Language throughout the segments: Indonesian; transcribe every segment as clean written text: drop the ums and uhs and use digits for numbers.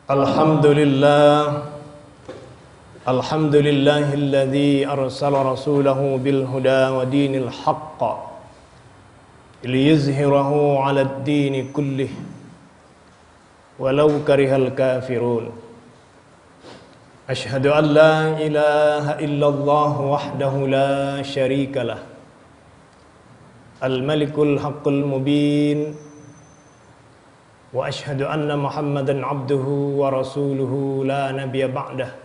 Alhamdulillah, alhamdulillahilladzi arsala rasulahu bil huda wa dinil haqq liyuzhirahu 'alad dini kullih walau karihal kafirun. Asyhadu an la ilaha illallah wahdahu la syarikalah, al-malikul haqqul mubin. Wa asyhadu anna Muhammadan abduhu wa rasuluhu la nabiyya ba'dah,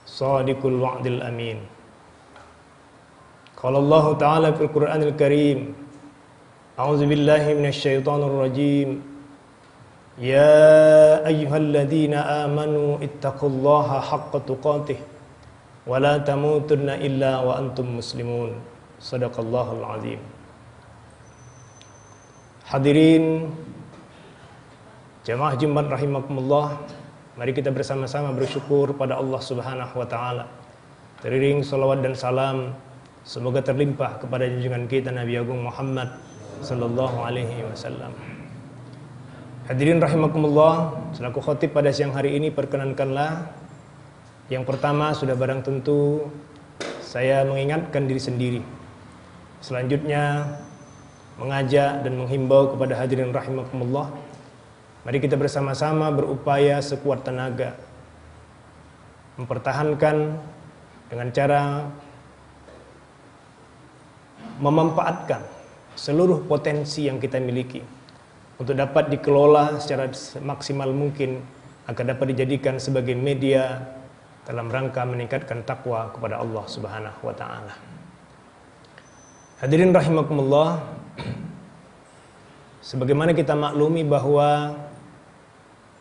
shadiqul wa'dil amin. Qala Allah ta'ala fil Qur'anil Karim, a'udzu billahi minasy syaithanir rajim. Ya ayyuhalladzina amanu ittaqullaha haqqa tuqatih wa la tamutunna illa wa antum muslimun. Shadaqallahul azim. Hadirin jamaah Jumat rahimakumullah, mari kita bersama-sama bersyukur pada Allah Subhanahu wa taala. Teriring salawat dan salam semoga terlimpah kepada junjungan kita Nabi Agung Muhammad sallallahu alaihi wasallam. Hadirin rahimakumullah, selaku khatib pada siang hari ini perkenankanlah yang pertama sudah barang tentu saya mengingatkan diri sendiri. Selanjutnya mengajak dan menghimbau kepada hadirin rahimakumullah, mari kita bersama-sama berupaya sekuat tenaga mempertahankan dengan cara memanfaatkan seluruh potensi yang kita miliki untuk dapat dikelola secara maksimal mungkin agar dapat dijadikan sebagai media dalam rangka meningkatkan takwa kepada Allah Subhanahu wa taala. Hadirin rahimakumullah, sebagaimana kita maklumi bahwa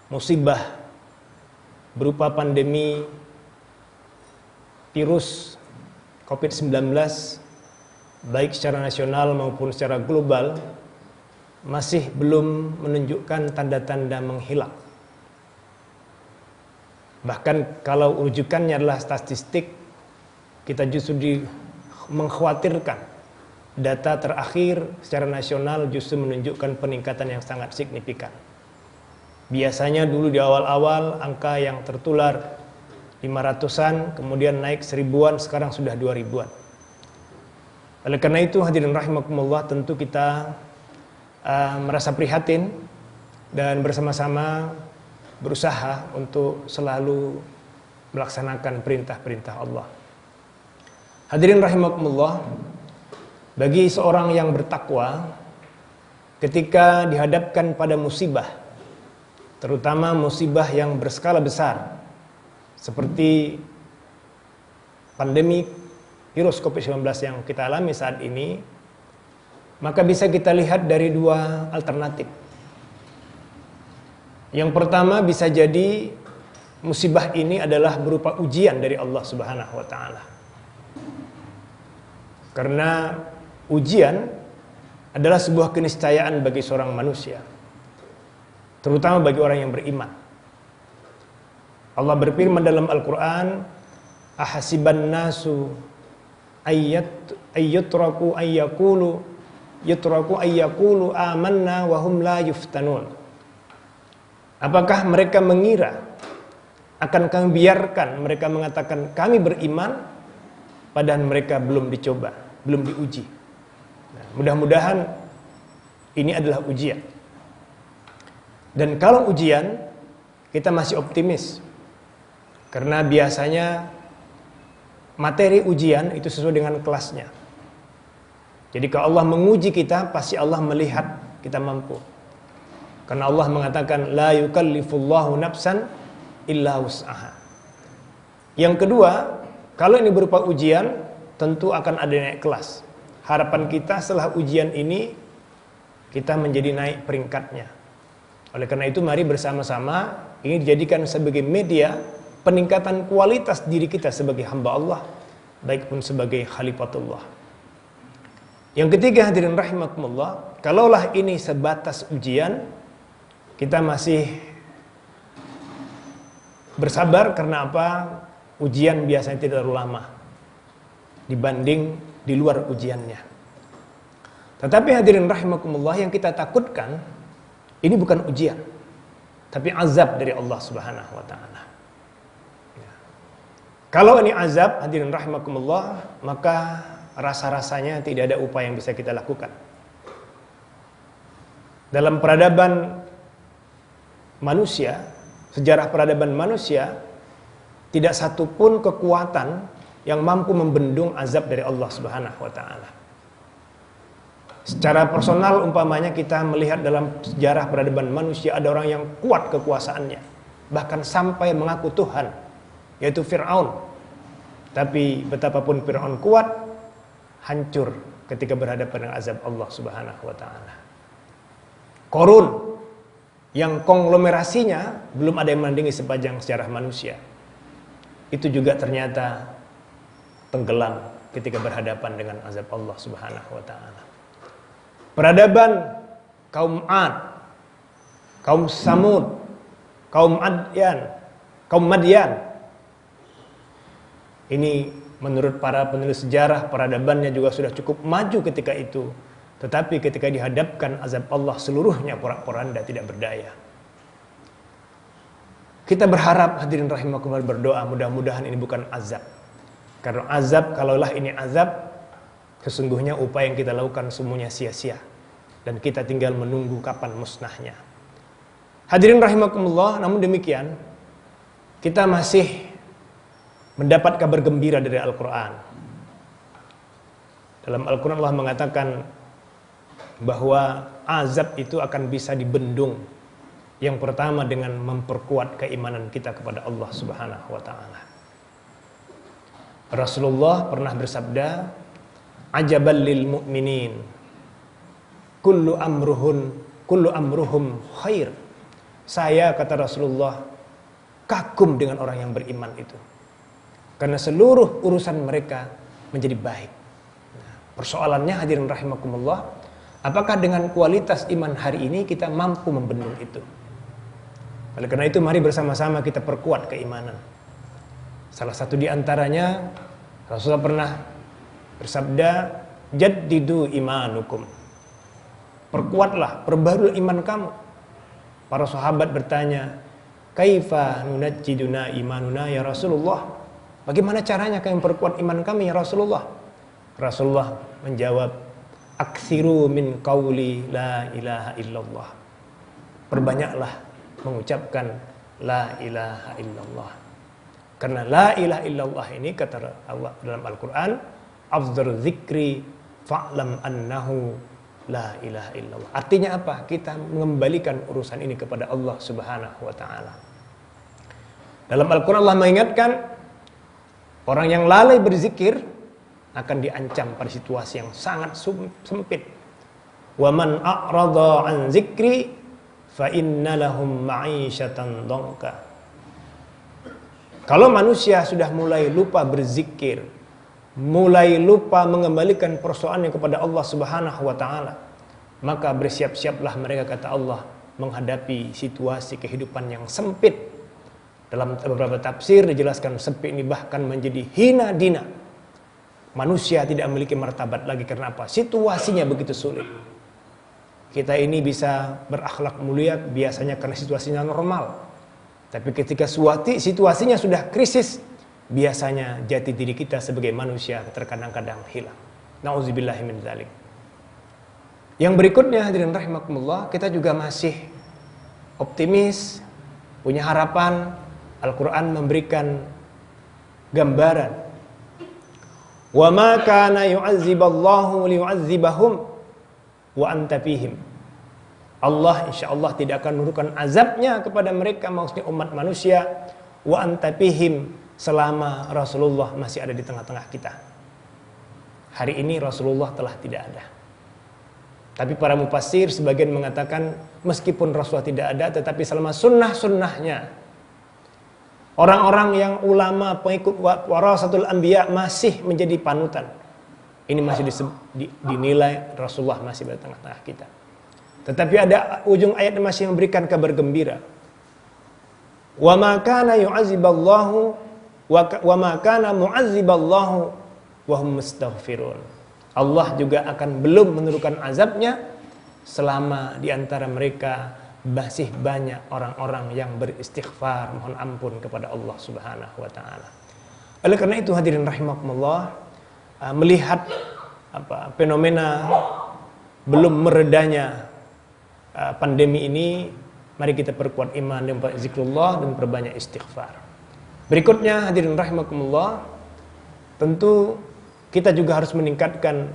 musibah berupa pandemi virus COVID-19 baik secara nasional maupun secara global masih belum menunjukkan tanda-tanda menghilang. Bahkan kalau rujukannya adalah statistik, kita justru mengkhawatirkan data terakhir secara nasional justru menunjukkan peningkatan yang sangat signifikan. Biasanya dulu di awal-awal angka yang tertular 500-an, kemudian naik 1000-an, sekarang sudah 2000-an. Oleh karena itu hadirin rahimakumullah, tentu kita merasa prihatin dan bersama-sama berusaha untuk selalu melaksanakan perintah-perintah Allah. Hadirin rahimakumullah, bagi seorang yang bertakwa ketika dihadapkan pada musibah, terutama musibah yang berskala besar seperti pandemi virus COVID-19 yang kita alami saat ini, maka bisa kita lihat dari dua alternatif. Yang pertama, bisa jadi musibah ini adalah berupa ujian dari Allah Subhanahu wa taala. Karena ujian adalah sebuah keniscayaan bagi seorang manusia, terutama bagi orang yang beriman. Allah berfirman dalam Al-Quran, ahasiban nasu ayyutraku ayyakulu amanna wa hum la yuftanun. Apakah mereka mengira akan kami biarkan mereka mengatakan kami beriman padahal mereka belum dicoba, belum diuji. Nah, mudah-mudahan ini adalah ujian. Dan kalau ujian, kita masih optimis. Karena biasanya materi ujian itu sesuai dengan kelasnya. Jadi kalau Allah menguji kita, pasti Allah melihat kita mampu. Karena Allah mengatakan la yukallifullahu nafsan illa wus'aha. Yang kedua, kalau ini berupa ujian, tentu akan ada naik kelas. Harapan kita setelah ujian ini, kita menjadi naik peringkatnya. Oleh karena itu mari bersama-sama ini dijadikan sebagai media peningkatan kualitas diri kita sebagai hamba Allah, baik pun sebagai khalifatullah. Yang ketiga hadirin rahimakumullah, kalaulah ini sebatas ujian, kita masih bersabar. Karena apa? Ujian biasanya tidak terlalu lama dibanding di luar ujiannya. Tetapi hadirin rahimakumullah, yang kita takutkan ini bukan ujian. tapi azab dari Allah Subhanahu wa taala. Ya. Kalau ini azab, hadirin rahimakumullah, maka rasa-rasanya tidak ada upaya yang bisa kita lakukan. Dalam peradaban manusia, sejarah peradaban manusia, tidak satupun kekuatan yang mampu membendung azab dari Allah Subhanahu wa taala. Secara personal umpamanya kita melihat dalam sejarah peradaban manusia ada orang yang kuat kekuasaannya, bahkan sampai mengaku Tuhan, yaitu Fir'aun. Tapi betapapun Fir'aun kuat, hancur ketika berhadapan dengan azab Allah Subhanahu wa taala. Qarun yang konglomerasinya belum ada yang menandingi sepanjang sejarah manusia, itu juga ternyata tenggelam ketika berhadapan dengan azab Allah Subhanahu wa taala. Peradaban kaum Ad, kaum Samud, kaum Madian. Ini menurut para penulis sejarah peradabannya juga sudah cukup maju ketika itu. Tetapi ketika dihadapkan azab Allah, seluruhnya porak-poranda, tidak berdaya. Kita berharap, hadirin rahimakumullah, berdoa mudah-mudahan ini bukan azab. Karena azab, kalaulah ini azab, sesungguhnya upaya yang kita lakukan semuanya sia-sia. Dan kita tinggal menunggu kapan musnahnya. Hadirin rahimakumullah, namun demikian, kita masih mendapat kabar gembira dari Al-Quran. Dalam Al-Quran Allah mengatakan bahwa azab itu akan bisa dibendung. Yang pertama dengan memperkuat keimanan kita kepada Allah Subhanahu wa taala. Rasulullah pernah bersabda, "Ajaban lil mu'minin, kullu amruhum khair." Saya, kata Rasulullah, kagum dengan orang yang beriman itu. Karena seluruh urusan mereka menjadi baik. Nah, persoalannya hadirin rahimakumullah, apakah dengan kualitas iman hari ini kita mampu membendung itu? Oleh karena itu mari bersama-sama kita perkuat keimanan. Salah satu di antaranya Rasulullah pernah bersabda, "Jaddidu imanukum." Perkuatlah, perbarui iman kamu. Para sahabat bertanya, "Kaifa nunajjiduna imanuna ya Rasulullah?" Bagaimana caranya kami perkuat iman kami ya Rasulullah? Rasulullah menjawab, "Aktsiru min qauli la ilaha illallah." Perbanyaklah mengucapkan la ilaha illallah. Karena la ilaha illallah ini, kata Allah dalam Al-Quran, afdhalu dzikri fa'lam annahu la ilaha illallah. Artinya apa? Kita mengembalikan urusan ini kepada Allah Subhanahu wa taala. Dalam Al-Quran Allah mengingatkan, orang yang lalai berzikir akan diancam pada situasi yang sangat sempit. Wa man a'rada an dzikri fa inna lahum ma'isyatan dhanka. Kalau manusia sudah mulai lupa berzikir, mulai lupa mengembalikan persoalannya kepada Allah Subhanahu wa taala, maka bersiap-siaplah mereka, kata Allah, menghadapi situasi kehidupan yang sempit. Dalam beberapa tafsir dijelaskan sempit ini bahkan menjadi hina dina. Manusia tidak memiliki martabat lagi. Karena apa? Situasinya begitu sulit. Kita ini bisa berakhlak mulia biasanya karena situasinya normal. Tapi ketika situasinya sudah krisis, biasanya jati diri kita sebagai manusia terkadang-kadang hilang. Nauzubillahi min dzalik. Yang berikutnya, hadirin rahimakumullah, kita juga masih optimis, punya harapan. Al-Quran memberikan gambaran. Wa ma kana yu'azziballahu liyu'azzibahum wa anta fihim. Allah insyaallah tidak akan menurunkan azabnya kepada mereka, maksudnya umat manusia, wa anta fihim, selama Rasulullah masih ada di tengah-tengah kita. Hari ini Rasulullah telah tidak ada. Tapi para mufassir sebagian mengatakan meskipun Rasulullah tidak ada, tetapi selama sunnah-sunnahnya, orang-orang yang ulama pengikut warasatul anbiya masih menjadi panutan. Ini masih dinilai Rasulullah masih di tengah-tengah kita. Tetapi ada ujung ayat yang masih memberikan kabar gembira. Wa ma kana yu'azziballahu wa ma kana mu'azziballahu wa hum mustaghfirun. Allah juga akan belum menurunkan azabnya selama di antara mereka masih banyak orang-orang yang beristighfar, mohon ampun kepada Allah Subhanahu wa taala. Oleh karena itu hadirin rahimakumullah, melihat fenomena belum meredanya pandemi ini, mari kita perkuat iman dan zikrullah dan perbanyak istighfar. Berikutnya hadirin rahimakumullah, tentu kita juga harus meningkatkan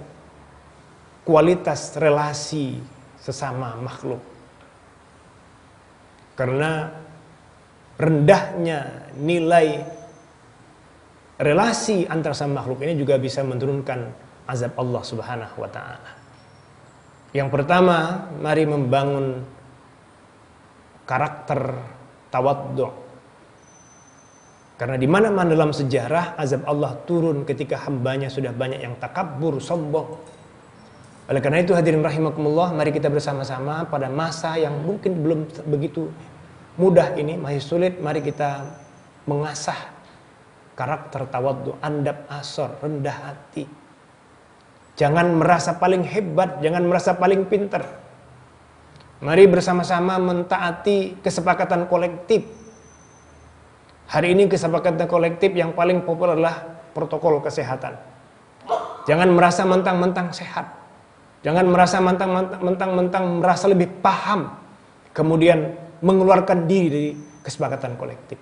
kualitas relasi sesama makhluk. Karena rendahnya nilai relasi antara sama makhluk ini juga bisa menurunkan azab Allah Subhanahu wa taala. Yang pertama, mari membangun karakter tawaddu'. Karena di mana-mana dalam sejarah azab Allah turun ketika hambanya sudah banyak yang takabur, sombong. Oleh karena itu hadirin rahimakumullah, mari kita bersama-sama pada masa yang mungkin belum begitu mudah ini, masih sulit, mari kita mengasah karakter tawaddu, andab asor, rendah hati. Jangan merasa paling hebat, jangan merasa paling pintar. Mari bersama-sama mentaati kesepakatan kolektif. Hari ini kesepakatan kolektif yang paling populer adalah protokol kesehatan. Jangan merasa mentang-mentang sehat. Jangan merasa mentang-mentang merasa lebih paham, kemudian mengeluarkan diri dari kesepakatan kolektif.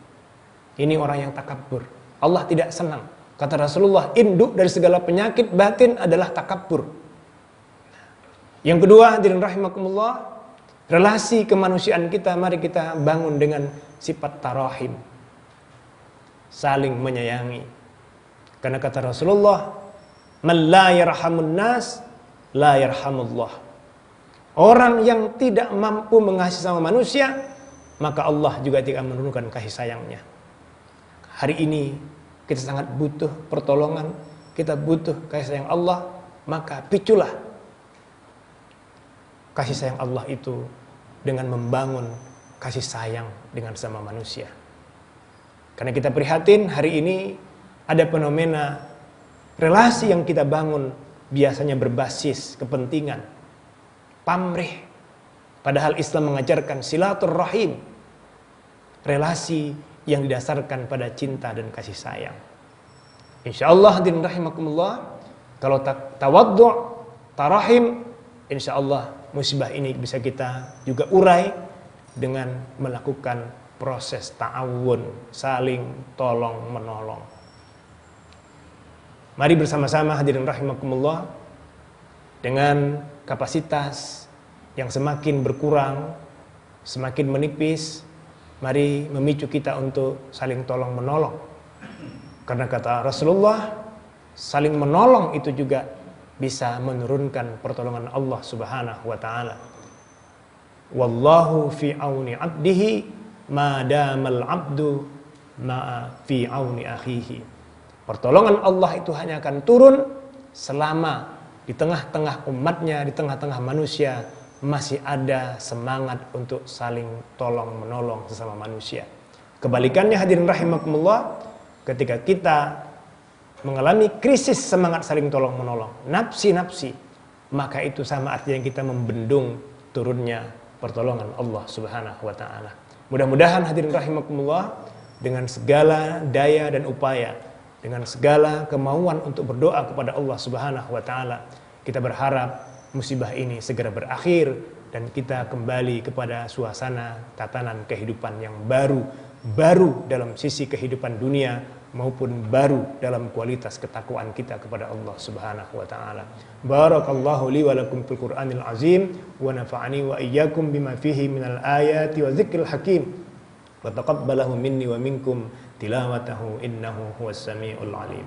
Ini orang yang takabur. Allah tidak senang. Kata Rasulullah, induk dari segala penyakit batin adalah takabur. Yang kedua, hadirin rahimakumullah, relasi kemanusiaan kita, mari kita bangun dengan sifat tarahim. Saling menyayangi. Karena kata Rasulullah, man la yarhamun nas la yarhamullah. Orang yang tidak mampu mengasihi sama manusia, maka Allah juga tidak menurunkan kasih sayangnya. Hari ini kita sangat butuh pertolongan, kita butuh kasih sayang Allah, maka piculah kasih sayang Allah itu dengan membangun kasih sayang dengan sama manusia. Karena kita prihatin hari ini ada fenomena relasi yang kita bangun biasanya berbasis kepentingan, pamrih. Padahal Islam mengajarkan silaturrahim, relasi yang didasarkan pada cinta dan kasih sayang. Insyaallah hadirin rahimakumullah, kalau tawaddu', tarahim, insyaallah musibah ini bisa kita juga urai dengan melakukan proses ta'awun, saling tolong menolong. Mari bersama-sama hadirin rahimakumullah, dengan kapasitas yang semakin berkurang, semakin menipis, mari memicu kita untuk saling tolong menolong. Karena kata Rasulullah, saling menolong itu juga bisa menurunkan pertolongan Allah Subhanahu wa taala. Wallahu fi auni 'abdihi ma damal 'abdu ma fi auni akhihi. Pertolongan Allah itu hanya akan turun selama di tengah-tengah umatnya, di tengah-tengah manusia masih ada semangat untuk saling tolong menolong sesama manusia. Kebalikannya hadirin rahimakumullah, ketika kita mengalami krisis semangat saling tolong menolong, nafsi-nafsi, maka itu sama artinya kita membendung turunnya pertolongan Allah Subhanahu wa taala. Mudah-mudahan hadirin rahimakumullah, dengan segala daya dan upaya, dengan segala kemauan untuk berdoa kepada Allah Subhanahu wa taala, kita berharap musibah ini segera berakhir dan kita kembali kepada suasana tatanan kehidupan yang baru dalam sisi kehidupan dunia maupun baru dalam kualitas ketakwaan kita kepada Allah Subhanahu wa taala. Barakallahu li wa lakum fil Qur'anil azim wa nafa'ani wa iyyakum bima fihi minal ayati wa dzikril hakim. Wa taqabbalahu minni wa minkum tilawatahu innahu huwas samiul alim.